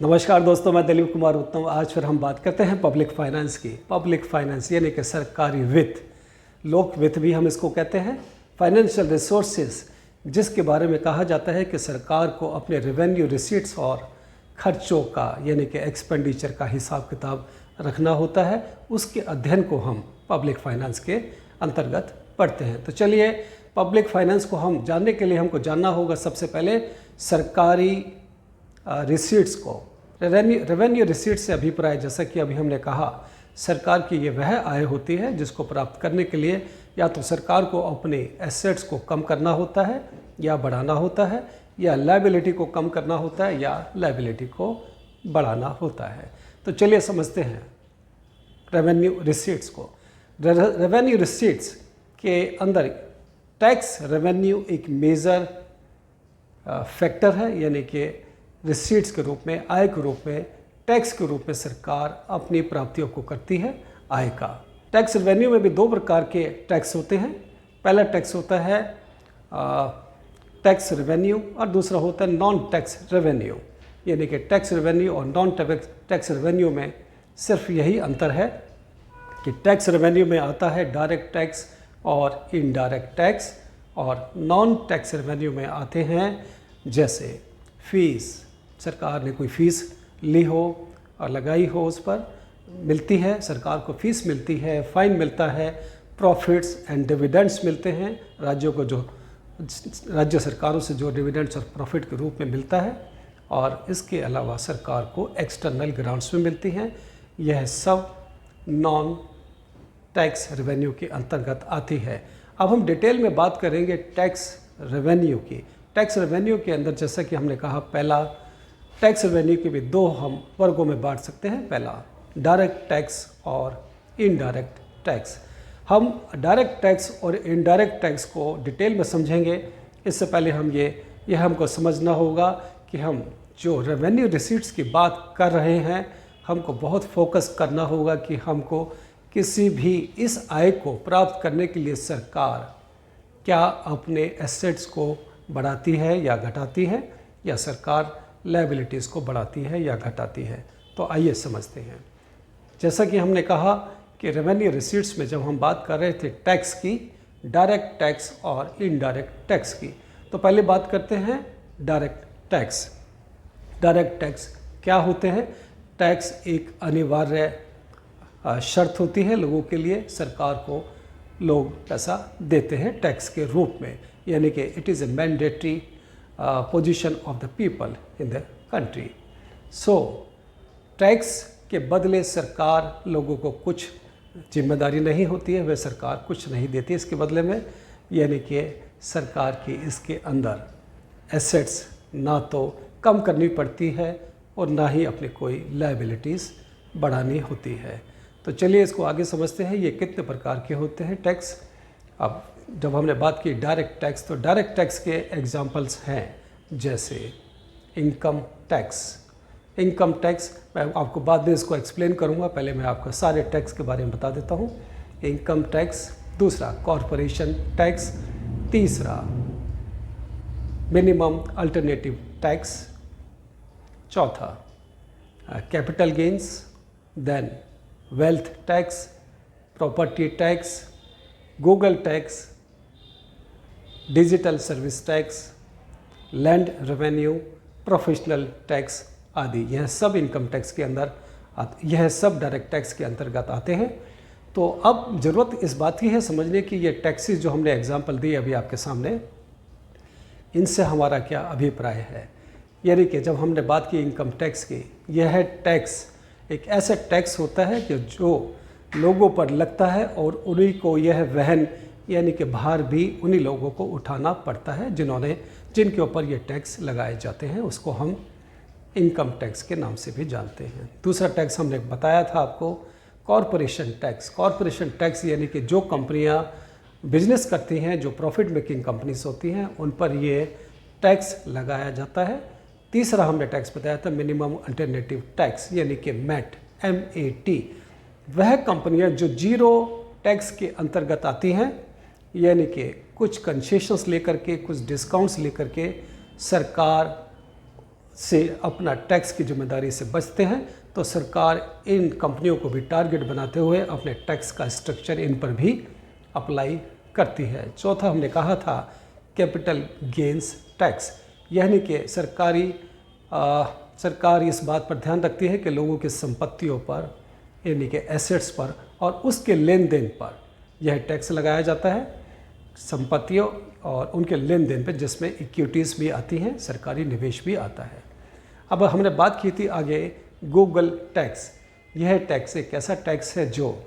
नमस्कार दोस्तों, मैं दिलीप कुमार उत्तम। आज फिर हम बात करते हैं पब्लिक फाइनेंस की। पब्लिक फाइनेंस यानी कि सरकारी वित्त, लोक वित्त भी हम इसको कहते हैं। फाइनेंशियल रिसोर्सेज, जिसके बारे में कहा जाता है कि सरकार को अपने रेवेन्यू रिसीट्स और खर्चों का यानी कि एक्सपेंडिचर का हिसाब किताब रखना होता है, उसके अध्ययन को हम पब्लिक फाइनेंस के अंतर्गत पढ़ते हैं। तो चलिए, पब्लिक फाइनेंस को हम जानने के लिए हमको जानना होगा सबसे पहले सरकारी रिसीट्स को। रेवेन्यू रिसीट्स से अभिप्राय, जैसा कि अभी हमने कहा, सरकार की ये वह आय होती है जिसको प्राप्त करने के लिए या तो सरकार को अपने एसेट्स को कम करना होता है या बढ़ाना होता है, या लायबिलिटी को कम करना होता है या लायबिलिटी को बढ़ाना होता है। तो चलिए समझते हैं रेवेन्यू रिसीट्स को। रेवेन्यू रिसीट्स के अंदर टैक्स रेवेन्यू एक मेजर फैक्टर है, यानी कि रिसीट्स के रूप में, आय के रूप में, टैक्स के रूप में सरकार अपनी प्राप्तियों को करती है आय का। टैक्स रेवेन्यू में भी दो प्रकार के टैक्स होते हैं। पहला टैक्स होता है टैक्स रेवेन्यू और दूसरा होता है नॉन टैक्स रेवेन्यू। यानी कि टैक्स रेवेन्यू और नॉन टैक्स रेवेन्यू में सिर्फ यही अंतर है कि टैक्स रेवेन्यू में आता है डायरेक्ट टैक्स और इनडायरेक्ट टैक्स, और नॉन टैक्स रेवेन्यू में आते हैं जैसे फीस। सरकार ने कोई फीस ली हो और लगाई हो, उस पर मिलती है, सरकार को फीस मिलती है, फाइन मिलता है, प्रॉफिट्स एंड डिविडेंड्स मिलते हैं राज्यों को, जो राज्य सरकारों से जो डिविडेंड्स और प्रॉफिट के रूप में मिलता है, और इसके अलावा सरकार को एक्सटर्नल ग्रांट्स में मिलती हैं। यह सब नॉन टैक्स रेवेन्यू के अंतर्गत आती है। अब हम डिटेल में बात करेंगे टैक्स रेवेन्यू की। टैक्स रेवेन्यू के अंदर, जैसा कि हमने कहा, पहला टैक्स रेवेन्यू के भी दो हम वर्गों में बांट सकते हैं। पहला डायरेक्ट टैक्स और इनडायरेक्ट टैक्स। हम डायरेक्ट टैक्स और इनडायरेक्ट टैक्स को डिटेल में समझेंगे। इससे पहले हम यह हमको समझना होगा कि हम जो रेवेन्यू रिसीट्स की बात कर रहे हैं, हमको बहुत फोकस करना होगा कि हमको किसी भी इस आय को प्राप्त करने के लिए सरकार क्या अपने एसेट्स को बढ़ाती है या घटाती है, या सरकार लायबिलिटीज़ को बढ़ाती है या घटाती है। तो आइए समझते हैं। जैसा कि हमने कहा कि रेवेन्यू रिसीट्स में जब हम बात कर रहे थे टैक्स की, डायरेक्ट टैक्स और इनडायरेक्ट टैक्स की, तो पहले बात करते हैं डायरेक्ट टैक्स। डायरेक्ट टैक्स क्या होते हैं? टैक्स एक अनिवार्य शर्त होती है लोगों के लिए। सरकार को लोग पैसा देते हैं टैक्स के रूप में, यानी कि it is A mandatory position of the people in the country. So tax के बदले सरकार लोगों को कुछ जिम्मेदारी नहीं होती है, वह सरकार कुछ नहीं देती इसके बदले में। यानी कि सरकार की इसके अंदर एसेट्स ना तो कम करनी पड़ती है और ना ही अपनी कोई लायबिलिटीज़ बढ़ानी होती है। तो चलिए इसको आगे समझते हैं, ये कितने प्रकार के होते हैं टैक्स। अब जब हमने बात की डायरेक्ट टैक्स, तो डायरेक्ट टैक्स के एग्जांपल्स हैं जैसे इनकम टैक्स। इनकम टैक्स मैं आपको बाद में इसको एक्सप्लेन करूंगा, पहले मैं आपको सारे टैक्स के बारे में बता देता हूं। इनकम टैक्स, दूसरा कॉरपोरेशन टैक्स, तीसरा मिनिमम अल्टरनेटिव टैक्स, चौथा capital gains, then wealth tax, property tax, Google tax, digital service tax, land revenue, professional tax आदि। यह सब इनकम टैक्स के अंदर यह सब डायरेक्ट टैक्स के अंतर्गत आते हैं। तो अब ज़रूरत इस बात की है समझने की ये टैक्सेस जो हमने एग्जांपल दिए अभी आपके सामने, इनसे हमारा क्या अभिप्राय है। यानी कि जब हमने बात की इनकम टैक्स की, यह टैक्स एक ऐसा टैक्स होता है कि जो लोगों पर लगता है और उन्हीं को यह वहन यानी कि भार भी उन्हीं लोगों को उठाना पड़ता है जिनके ऊपर ये टैक्स लगाए जाते हैं। उसको हम इनकम टैक्स के नाम से भी जानते हैं। दूसरा टैक्स हमने बताया था आपको, कॉरपोरेशन टैक्स। कॉरपोरेशन टैक्स यानी कि जो कंपनियां बिजनेस करती हैं, जो प्रॉफिट मेकिंग कंपनीज होती हैं, उन पर ये टैक्स लगाया जाता है। तीसरा हमने टैक्स बताया था मिनिमम अल्टरनेटिव टैक्स, यानी कि मैट, MAT। वह कंपनियां जो जीरो टैक्स के अंतर्गत आती हैं, यानी कि कुछ कंसेशंस लेकर के, कुछ डिस्काउंट्स लेकर के सरकार से अपना टैक्स की जिम्मेदारी से बचते हैं, तो सरकार इन कंपनियों को भी टारगेट बनाते हुए अपने टैक्स का स्ट्रक्चर इन पर भी अप्लाई करती है। चौथा हमने कहा था कैपिटल गेंस टैक्स, यानी कि सरकार इस बात पर ध्यान रखती है कि लोगों की संपत्तियों पर, यानी कि एसेट्स पर और उसके लेन देन पर यह टैक्स लगाया जाता है, संपत्तियों और उनके लेन देन पर, जिसमें इक्विटीज़ भी आती हैं, सरकारी निवेश भी आता है। अब हमने बात की थी आगे गूगल टैक्स। यह टैक्स एक ऐसा टैक्स है जो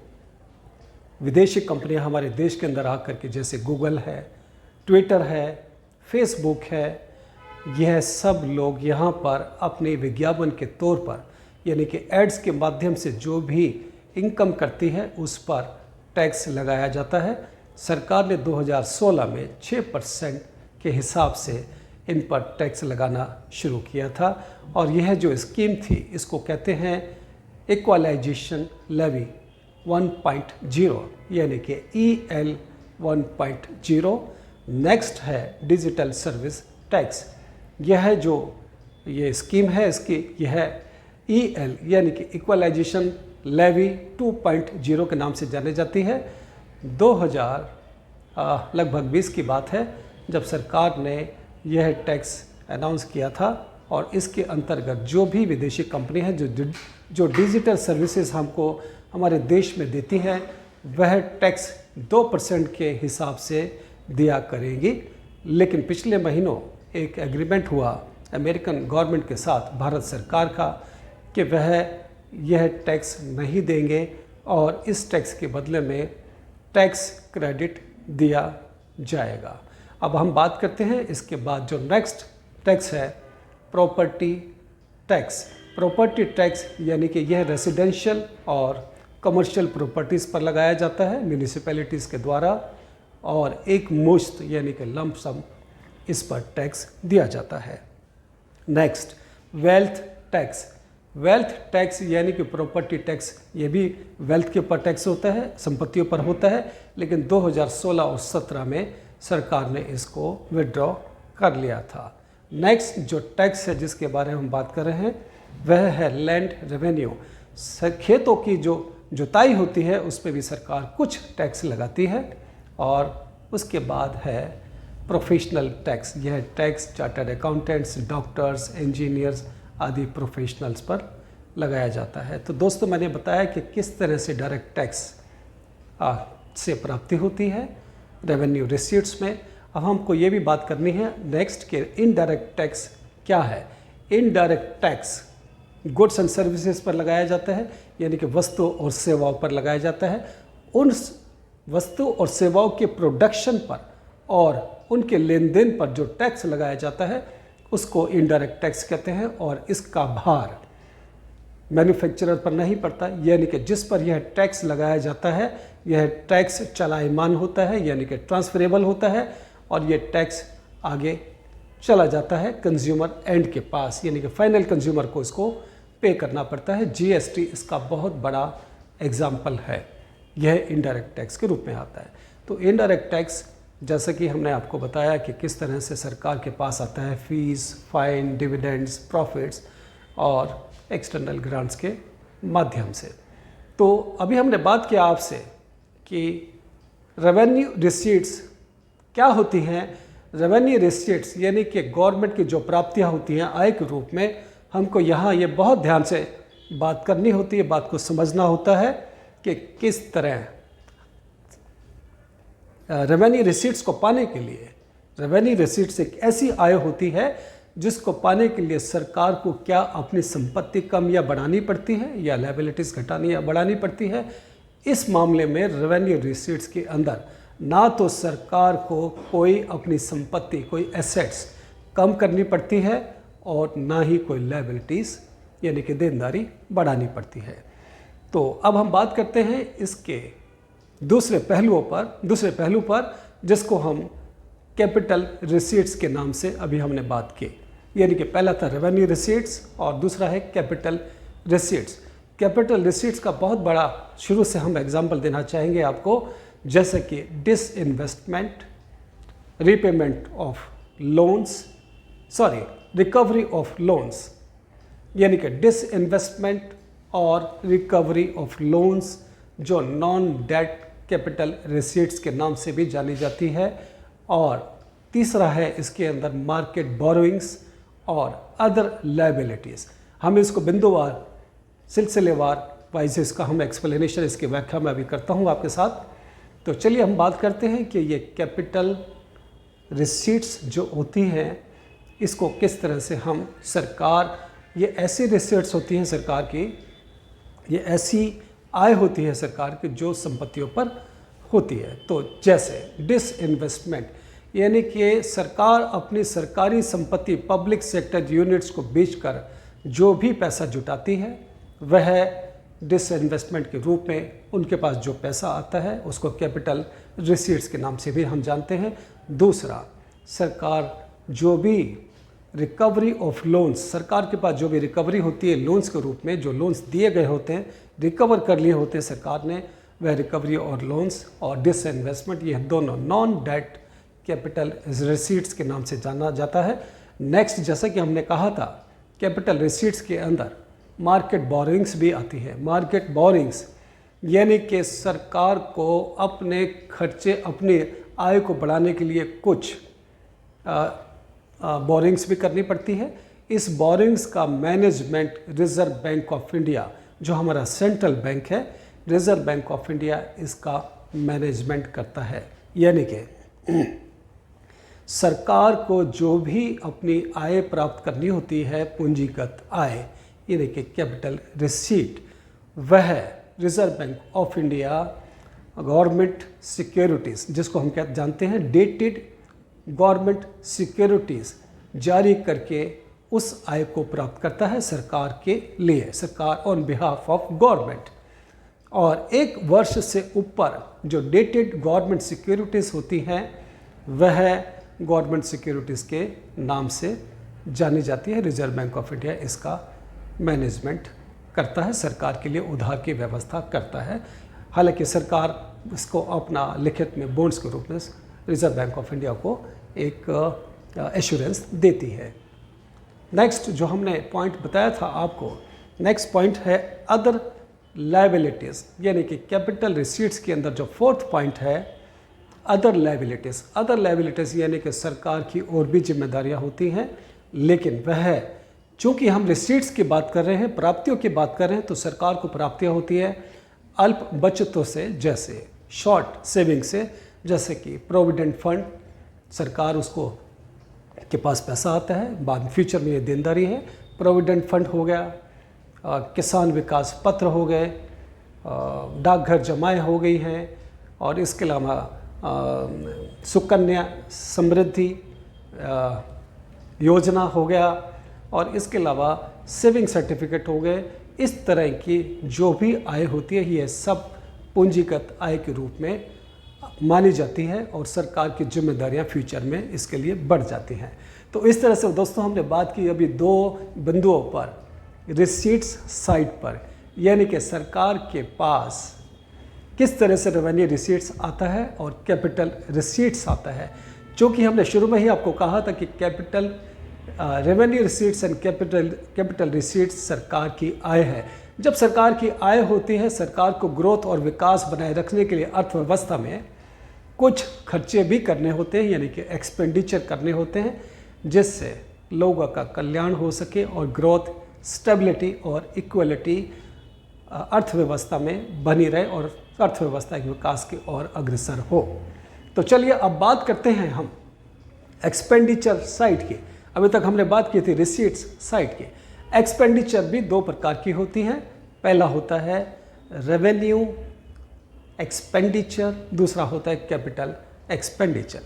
विदेशी कंपनियां हमारे देश के अंदर आकर के, जैसे गूगल है, ट्विटर है, फेसबुक है, यह सब लोग यहाँ पर अपने विज्ञापन के तौर पर, यानी कि एड्स के माध्यम से जो भी इनकम करती है उस पर टैक्स लगाया जाता है। सरकार ने 2016 में 6% के हिसाब से इन पर टैक्स लगाना शुरू किया था, और यह जो स्कीम थी इसको कहते हैं इक्वलाइजेशन लेवी 1.0, यानी कि EL 1.0। नेक्स्ट है डिजिटल सर्विस टैक्स। यह जो ये स्कीम है इसकी यह EL यानी कि इक्वलाइजेशन लेवी 2.0 के नाम से जानी जाती है। 2020 की बात है जब सरकार ने यह टैक्स अनाउंस किया था, और इसके अंतर्गत जो भी विदेशी कंपनी है जो डिजिटल सर्विसेज हमको हमारे देश में देती हैं, वह टैक्स 2% के हिसाब से दिया करेगी। लेकिन पिछले महीनों एक एग्रीमेंट हुआ अमेरिकन गवर्नमेंट के साथ भारत सरकार का कि वह यह टैक्स नहीं देंगे और इस टैक्स के बदले में टैक्स क्रेडिट दिया जाएगा। अब हम बात करते हैं इसके बाद जो नेक्स्ट टैक्स है प्रॉपर्टी टैक्स। प्रॉपर्टी टैक्स यानी कि यह रेसिडेंशियल और कमर्शियल प्रॉपर्टीज़ पर लगाया जाता है म्यूनिसिपैलिटीज़ के द्वारा, और एक मुश्त यानी कि लंप सम इस पर टैक्स दिया जाता है। Next wealth tax. Wealth tax यानी कि प्रॉपर्टी टैक्स, ये भी वेल्थ के ऊपर टैक्स होता है, संपत्तियों पर होता है, लेकिन 2016 और 17 में सरकार ने इसको विड्रॉ कर लिया था। नेक्स्ट जो टैक्स है जिसके बारे में हम बात कर रहे हैं वह है लैंड रेवेन्यू। खेतों की जो जुताई होती है उस पर भी सरकार कुछ टैक्स लगाती है। और उसके बाद है प्रोफेशनल टैक्स। यह tax chartered accountants, doctors, engineers आदि प्रोफेशनल्स पर लगाया जाता है। तो दोस्तों मैंने बताया कि किस तरह से डायरेक्ट टैक्स से प्राप्ति होती है रेवेन्यू रिसीट्स में। अब हमको ये भी बात करनी है नेक्स्ट के इनडायरेक्ट टैक्स क्या है। Indirect tax goods and services पर लगाया जाता है, यानी कि वस्तु और सेवाओं पर लगाया जाता है। उन वस्तु और सेवाओं के प्रोडक्शन पर और उनके लेन देन पर जो टैक्स लगाया जाता है उसको इनडायरेक्ट टैक्स कहते हैं, और इसका भार मैन्युफैक्चरर पर नहीं पड़ता, यानी कि जिस पर यह टैक्स लगाया जाता है यह टैक्स चलायमान होता है, यानी कि ट्रांसफरेबल होता है, और यह टैक्स आगे चला जाता है कंज्यूमर एंड के पास, यानी कि फाइनल कंज्यूमर को इसको पे करना पड़ता है। जीएसटी इसका बहुत बड़ा एग्जाम्पल है, यह इनडायरेक्ट टैक्स के रूप में आता है। तो इनडायरेक्ट टैक्स जैसा कि हमने आपको बताया कि किस तरह से सरकार के पास आता है, फीस, फाइन, डिविडेंड्स, प्रॉफिट्स और एक्सटर्नल ग्रांट्स के माध्यम से। तो अभी हमने बात किया आपसे कि रेवेन्यू रिसीट्स क्या होती हैं। रेवेन्यू रिसीट्स यानी कि गवर्नमेंट की जो प्राप्तियां होती हैं आय के रूप में, हमको यहाँ ये बहुत ध्यान से बात करनी होती है, बात को समझना होता है कि किस तरह रेवेन्यू रिसीट्स को पाने के लिए, रेवेन्यू रिसीट्स एक ऐसी आय होती है जिसको पाने के लिए सरकार को क्या अपनी संपत्ति कम या बढ़ानी पड़ती है या लायबिलिटीज़ घटानी या बढ़ानी पड़ती है। इस मामले में रेवेन्यू रिसीट्स के अंदर ना तो सरकार को कोई अपनी संपत्ति, कोई एसेट्स कम करनी पड़ती है और ना ही कोई लायबिलिटीज़ यानी कि देनदारी बढ़ानी पड़ती है। तो अब हम बात करते हैं इसके दूसरे पहलू पर जिसको हम कैपिटल रिसीट्स के नाम से अभी हमने बात की। यानी कि पहला था रेवेन्यू रिसीट्स और दूसरा है कैपिटल रिसीट्स। कैपिटल रिसीट्स का बहुत बड़ा शुरू से हम एग्जांपल देना चाहेंगे आपको, जैसे कि disinvestment, repayment of loans, recovery of loans, यानी कि डिसइन्वेस्टमेंट और रिकवरी ऑफ लोन्स, जो नॉन डेट कैपिटल रिसीट्स के नाम से भी जानी जाती है। और तीसरा है इसके अंदर मार्केट बोरोइंग्स और अदर लायबिलिटीज़। हम इसको बिंदुवार सिलसिलेवार वाइज इसका हम एक्सप्लेनेशन, इसकी व्याख्या मैं अभी करता हूँ आपके साथ। तो चलिए हम बात करते हैं कि ये कैपिटल रिसीट्स जो होती हैं इसको किस तरह से हम सरकार, ये ऐसी रिसीट्स होती हैं सरकार की, ये ऐसी आय होती है सरकार की जो संपत्तियों पर होती है। तो जैसे डिसइन्वेस्टमेंट, यानी कि सरकार अपनी सरकारी संपत्ति पब्लिक सेक्टर यूनिट्स को बेचकर जो भी पैसा जुटाती है वह डिसइन्वेस्टमेंट के रूप में उनके पास जो पैसा आता है उसको कैपिटल रिसीट्स के नाम से भी हम जानते हैं। दूसरा, सरकार जो भी रिकवरी ऑफ लोन्स, सरकार के पास जो भी रिकवरी होती है लोन्स के रूप में, जो लोन्स दिए गए होते हैं, रिकवर कर लिए होते हैं सरकार ने, वह रिकवरी और लोन्स और डिसइन्वेस्टमेंट, ये दोनों नॉन डेट कैपिटल रिसीट्स के नाम से जाना जाता है। नेक्स्ट, जैसा कि हमने कहा था, कैपिटल रिसीट्स के अंदर मार्केट बोरोइंग्स भी आती है। मार्केट बोरोइंग्स यानी कि सरकार को अपने खर्चे, अपनी आय को बढ़ाने के लिए कुछ बोरोइंग्स भी करनी पड़ती है। इस बोरोइंग्स का management reserve bank of India, जो हमारा सेंट्रल बैंक है, रिजर्व बैंक ऑफ इंडिया इसका मैनेजमेंट करता है। यानी कि सरकार को जो भी अपनी आय प्राप्त करनी होती है, पूंजीगत आय यानी कि कैपिटल रिसीट, वह reserve bank of India government securities, जिसको हम क्या जानते हैं डेटेड गवर्नमेंट सिक्योरिटीज़ जारी करके उस आय को प्राप्त करता है सरकार के लिए, सरकार ऑन बिहाफ ऑफ गवर्नमेंट। और एक वर्ष से ऊपर जो डेटेड गवर्नमेंट सिक्योरिटीज़ होती हैं वह गवर्नमेंट सिक्योरिटीज़ के नाम से जानी जाती है। रिजर्व बैंक ऑफ इंडिया इसका मैनेजमेंट करता है, सरकार के लिए उधार की व्यवस्था करता है। हालांकि सरकार इसको अपना लिखित में बॉन्ड्स के रूप में रिजर्व बैंक ऑफ इंडिया को एक एश्योरेंस देती है। नेक्स्ट जो हमने पॉइंट बताया था आपको, नेक्स्ट पॉइंट है अदर लायबिलिटीज़, यानी कि कैपिटल रिसीट्स के अंदर जो फोर्थ पॉइंट है अदर लायबिलिटीज़। अदर लायबिलिटीज़ यानी कि सरकार की और भी जिम्मेदारियां होती हैं, लेकिन वह, चूँकि हम रिसीट्स की बात कर रहे हैं, प्राप्तियों की बात कर रहे हैं, तो सरकार को प्राप्तियाँ होती है अल्प बचतों से, जैसे शॉर्ट सेविंग से, जैसे कि प्रोविडेंट फंड, सरकार उसको के पास पैसा आता है, बाद फ्यूचर में ये देनदारी है। प्रोविडेंट फंड हो गया, किसान विकास पत्र हो गए, डाकघर जमाएँ हो गई हैं, और इसके अलावा सुकन्या समृद्धि योजना हो गया, और इसके अलावा सेविंग सर्टिफिकेट हो गए। इस तरह की जो भी आय होती है ये सब पूंजीगत आय के रूप में मानी जाती है और सरकार की जिम्मेदारियां फ्यूचर में इसके लिए बढ़ जाती हैं। तो इस तरह से दोस्तों हमने बात की अभी दो बिंदुओं पर, रिसीट्स साइड पर, यानी कि सरकार के पास किस तरह से रेवेन्यू रिसीट्स आता है और कैपिटल रिसीट्स आता है। चूँकि हमने शुरू में ही आपको कहा था कि capital revenue receipts and capital receipts सरकार की आय है। जब सरकार की आय होती है, सरकार को ग्रोथ और विकास बनाए रखने के लिए अर्थव्यवस्था में कुछ खर्चे भी करने होते हैं, यानी कि एक्सपेंडिचर करने होते हैं, जिससे लोगों का कल्याण हो सके और ग्रोथ, स्टेबिलिटी और इक्वलिटी अर्थव्यवस्था में बनी रहे और अर्थव्यवस्था के विकास की ओर अग्रसर हो। तो चलिए अब बात करते हैं हम एक्सपेंडिचर साइड की। अभी तक हमने बात की थी रिसीट्स साइड की। एक्सपेंडिचर भी दो प्रकार की होती हैं। पहला होता है रेवेन्यू एक्सपेंडिचर, दूसरा होता है कैपिटल एक्सपेंडिचर।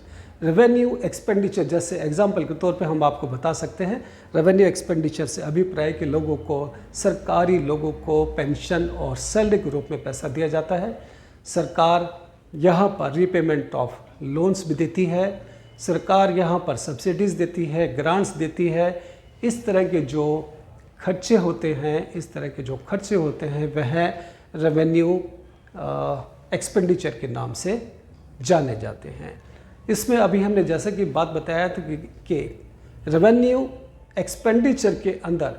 रेवेन्यू एक्सपेंडिचर, जैसे एग्जाम्पल के तौर पे हम आपको बता सकते हैं, रेवेन्यू एक्सपेंडिचर से अभिप्राय कि लोगों को, सरकारी लोगों को पेंशन और सैलरी के रूप में पैसा दिया जाता है। सरकार यहाँ पर रीपेमेंट ऑफ लोन्स भी देती है, सरकार यहाँ पर सब्सिडीज़ देती है, ग्रांट्स देती है। इस तरह के जो खर्चे होते हैं, इस तरह के जो खर्चे होते हैं वह रेवेन्यू एक्सपेंडिचर के नाम से जाने जाते हैं। इसमें अभी हमने जैसा कि बात बताया था कि रेवेन्यू एक्सपेंडिचर के अंदर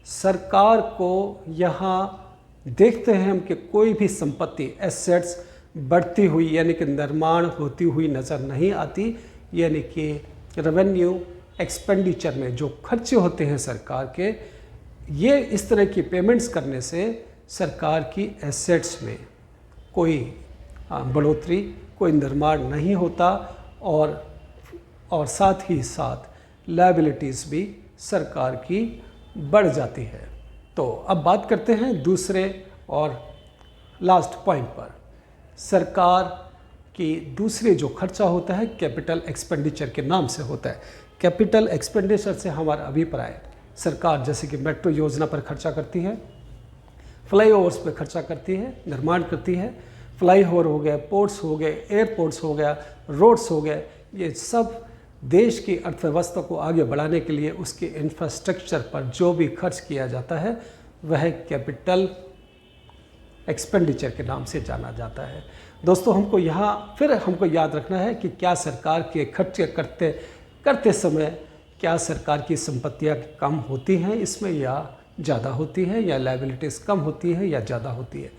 सरकार को यहाँ देखते हैं हम कि कोई भी संपत्ति एसेट्स बढ़ती हुई यानी कि निर्माण होती हुई नज़र नहीं आती, यानी कि रेवेन्यू एक्सपेंडिचर में जो खर्चे होते हैं सरकार के, ये इस तरह की पेमेंट्स करने से सरकार की एसेट्स में कोई बढ़ोतरी, कोई निर्माण नहीं होता और साथ ही साथ लायबिलिटीज़ भी सरकार की बढ़ जाती है। तो अब बात करते हैं दूसरे और लास्ट पॉइंट पर। सरकार की दूसरे जो खर्चा होता है कैपिटल एक्सपेंडिचर के नाम से होता है। कैपिटल एक्सपेंडिचर से हमारा अभिप्राय सरकार जैसे कि मेट्रो योजना पर खर्चा करती है, फ्लाईओवर्स पर खर्चा करती है, निर्माण करती है। फ्लाईओवर हो गए, पोर्ट्स हो गए, एयरपोर्ट्स हो गया, रोड्स हो गए, ये सब देश की अर्थव्यवस्था को आगे बढ़ाने के लिए उसके इंफ्रास्ट्रक्चर पर जो भी खर्च किया जाता है वह कैपिटल एक्सपेंडिचर के नाम से जाना जाता है। दोस्तों, हमको याद रखना है कि क्या सरकार के खर्चे करते समय क्या सरकार की संपत्तियां कम होती हैं इसमें या ज़्यादा होती है, या लायबिलिटीज़ कम होती है या ज़्यादा होती है।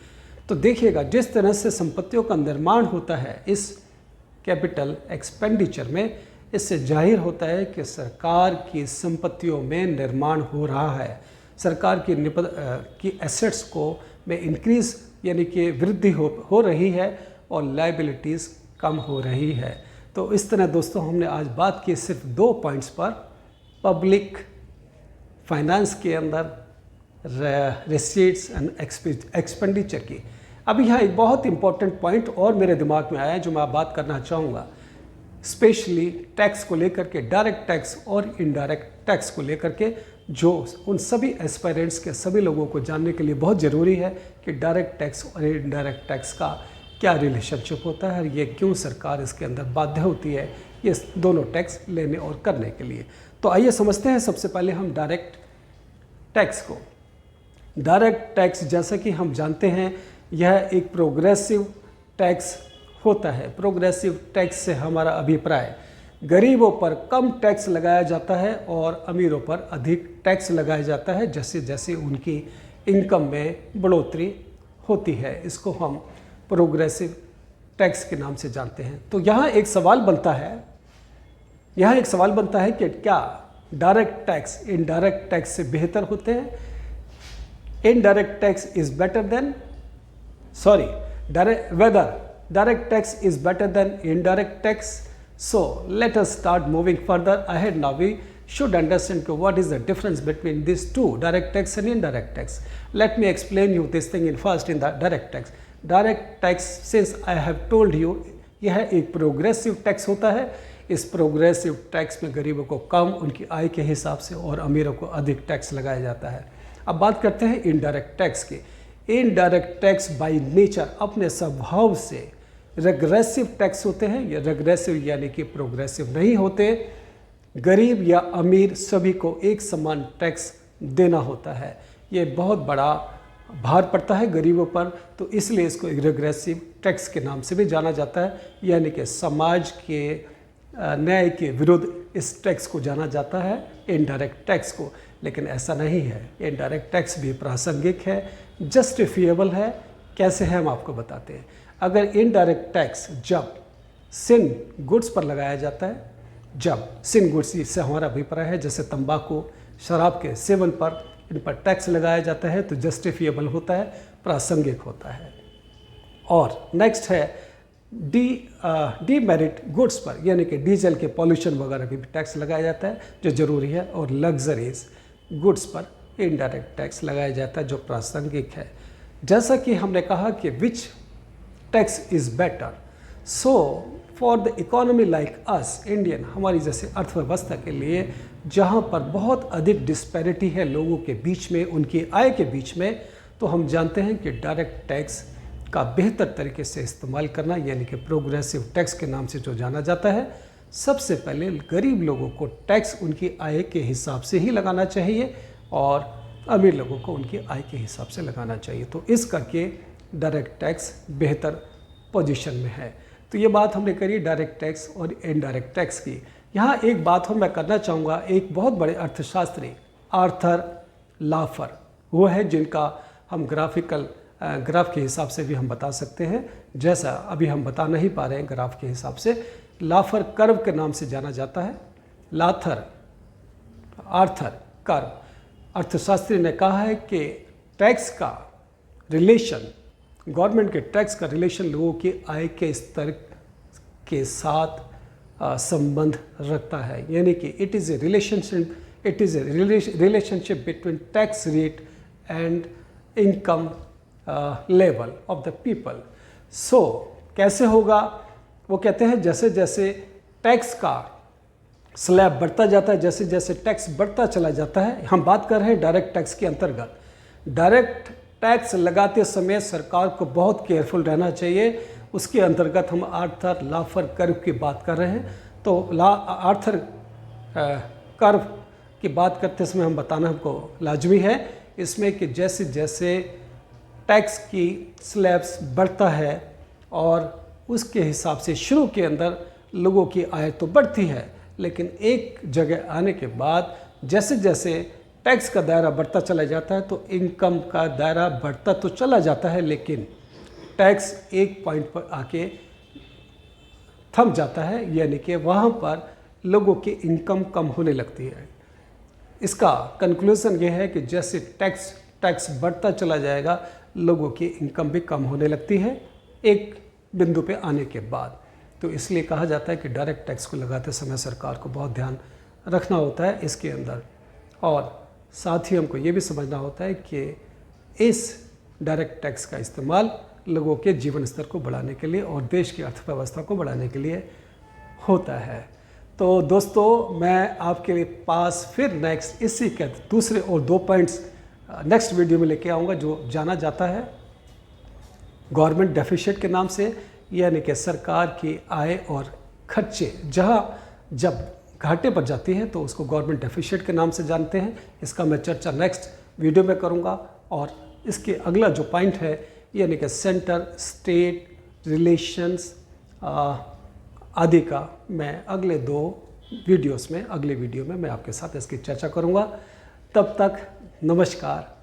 तो देखिएगा, जिस तरह से संपत्तियों का निर्माण होता है इस कैपिटल एक्सपेंडिचर में, इससे जाहिर होता है कि सरकार की संपत्तियों में निर्माण हो रहा है, सरकार की एसेट्स को में इंक्रीज़ यानी कि वृद्धि हो रही है और लायबिलिटीज़ कम हो रही है। तो इस तरह दोस्तों हमने आज बात की सिर्फ 2 पॉइंट्स पर, पब्लिक फाइनेंस के अंदर रिसीट्स एंड एक्सपेंडिचर की। अभी यहाँ एक बहुत इंपॉर्टेंट पॉइंट और मेरे दिमाग में आया है जो मैं बात करना चाहूँगा, स्पेशली टैक्स को लेकर के, डायरेक्ट टैक्स और इनडायरेक्ट टैक्स को लेकर के, जो उन सभी एस्पायरेंट्स के सभी लोगों को जानने के लिए बहुत ज़रूरी है कि डायरेक्ट टैक्स और इनडायरेक्ट टैक्स का क्या रिलेशनशिप होता है और ये क्यों सरकार इसके अंदर बाध्य होती है ये दोनों टैक्स लेने और करने के लिए। तो आइए समझते हैं सबसे पहले हम डायरेक्ट टैक्स को। डायरेक्ट टैक्स जैसा कि हम जानते हैं यह एक प्रोग्रेसिव टैक्स होता है। प्रोग्रेसिव टैक्स से हमारा अभिप्राय गरीबों पर कम टैक्स लगाया जाता है और अमीरों पर अधिक टैक्स लगाया जाता है जैसे जैसे उनकी इनकम में बढ़ोतरी होती है। इसको हम प्रोग्रेसिव टैक्स के नाम से जानते हैं। तो यहाँ एक सवाल बनता है कि क्या डायरेक्ट टैक्स इनडायरेक्ट टैक्स से बेहतर होते हैं? Indirect tax is better than whether direct tax is better than indirect tax. So let us start moving further ahead. Now we should understand what is the difference between these two, direct tax and indirect tax. Let me explain you this thing first in the direct tax. Direct tax, since I have told you, यह एक progressive tax होता है। इस progressive tax में गरीबों को कम उनकी आय के हिसाब से और अमीरों को अधिक टैक्स लगाया जाता है। अब बात करते हैं इनडायरेक्ट टैक्स की। इनडायरेक्ट टैक्स बाय नेचर अपने स्वभाव से रेग्रेसिव टैक्स होते हैं। ये रेग्रेसिव यानी कि प्रोग्रेसिव नहीं होते। गरीब या अमीर सभी को एक समान टैक्स देना होता है। ये बहुत बड़ा भार पड़ता है गरीबों पर, तो इसलिए इसको रेग्रेसिव टैक्स के नाम से भी जाना जाता है, यानी कि समाज के न्याय के विरुद्ध इस टैक्स को जाना जाता है, इनडायरेक्ट टैक्स को। लेकिन ऐसा नहीं है, इनडायरेक्ट टैक्स भी प्रासंगिक है, जस्टिफिएबल है। कैसे है हम आपको बताते हैं। अगर इनडायरेक्ट टैक्स जब सिन गुड्स पर लगाया जाता है, जब सिन गुड्स इससे हमारा अभिप्राय है जैसे तंबाकू, शराब के सेवन पर, इन पर टैक्स लगाया जाता है तो जस्टिफिएबल होता है, प्रासंगिक होता है। और नेक्स्ट है डीमेरिट गुड्स पर, यानी कि डीजल के पॉल्यूशन वगैरह भी टैक्स लगाया जाता है जो ज़रूरी है। और लग्जरीज गुड्स पर इनडायरेक्ट टैक्स लगाया जाता है जो प्रासंगिक है। जैसा कि हमने कहा कि which tax is better, so for the economy like us Indian, हमारी जैसे अर्थव्यवस्था के लिए जहाँ पर बहुत अधिक डिस्पैरिटी है लोगों के बीच में, उनकी आय के बीच में, तो हम जानते हैं कि डायरेक्ट टैक्स का बेहतर तरीके से इस्तेमाल करना, यानी कि प्रोग्रेसिव टैक्स के नाम से जो जाना जाता है। सबसे पहले गरीब लोगों को टैक्स उनकी आय के हिसाब से ही लगाना चाहिए और अमीर लोगों को उनकी आय के हिसाब से लगाना चाहिए। तो इस करके डायरेक्ट टैक्स बेहतर पोजीशन में है। तो ये बात हमने करी डायरेक्ट टैक्स और इनडायरेक्ट टैक्स की। यहाँ एक बात हो मैं करना चाहूँगा, एक बहुत बड़े अर्थशास्त्री आर्थर लाफर, वो है जिनका हम ग्राफ के हिसाब से भी हम बता सकते हैं, जैसा अभी हम बता नहीं पा रहे हैं ग्राफ के हिसाब से। लाफर कर्व के नाम से जाना जाता है। आर्थर कर्व अर्थशास्त्री ने कहा है कि टैक्स का रिलेशन, गवर्नमेंट के टैक्स का रिलेशन लोगों की आय के स्तर के साथ संबंध रखता है, यानी कि it is a relationship between tax rate and income level of the people. So कैसे होगा, वो कहते हैं जैसे जैसे टैक्स का स्लैब बढ़ता जाता है, जैसे जैसे टैक्स बढ़ता चला जाता है, हम बात कर रहे हैं डायरेक्ट टैक्स के अंतर्गत। डायरेक्ट टैक्स लगाते समय सरकार को बहुत केयरफुल रहना चाहिए। उसके अंतर्गत हम आर्थर लाफर कर्व की बात कर रहे हैं। तो आर्थर कर्व की बात करते समय हम बताना हमको लाजमी है इसमें कि जैसे जैसे टैक्स की स्लैब्स बढ़ता है और उसके हिसाब से शुरू के अंदर लोगों की आय तो बढ़ती है, लेकिन एक जगह आने के बाद जैसे जैसे टैक्स का दायरा बढ़ता चला जाता है तो इनकम का दायरा बढ़ता तो चला जाता है, लेकिन टैक्स एक पॉइंट पर आके थम जाता है, यानी कि वहाँ पर लोगों की इनकम कम होने लगती है। इसका कंक्लूज़न ये है कि जैसे टैक्स बढ़ता चला जाएगा, लोगों की इनकम भी कम होने लगती है एक बिंदु पे आने के बाद। तो इसलिए कहा जाता है कि डायरेक्ट टैक्स को लगाते समय सरकार को बहुत ध्यान रखना होता है इसके अंदर, और साथ ही हमको ये भी समझना होता है कि इस डायरेक्ट टैक्स का इस्तेमाल लोगों के जीवन स्तर को बढ़ाने के लिए और देश की अर्थव्यवस्था को बढ़ाने के लिए होता है। तो दोस्तों, मैं आपके लिए पास फिर नेक्स्ट इसी के दूसरे और 2 पॉइंट्स नेक्स्ट वीडियो में लेके आऊँगा, जो जाना जाता है गवर्नमेंट डेफिसिट के नाम से, यानी कि सरकार की आय और खर्चे जब घाटे पर जाती हैं तो उसको गवर्नमेंट डेफिसिट के नाम से जानते हैं। इसका मैं चर्चा नेक्स्ट वीडियो में करूंगा, और इसके अगला जो पॉइंट है यानी कि सेंटर स्टेट रिलेशंस आदि का मैं अगले वीडियो में मैं आपके साथ इसकी चर्चा करूंगा। तब तक नमस्कार।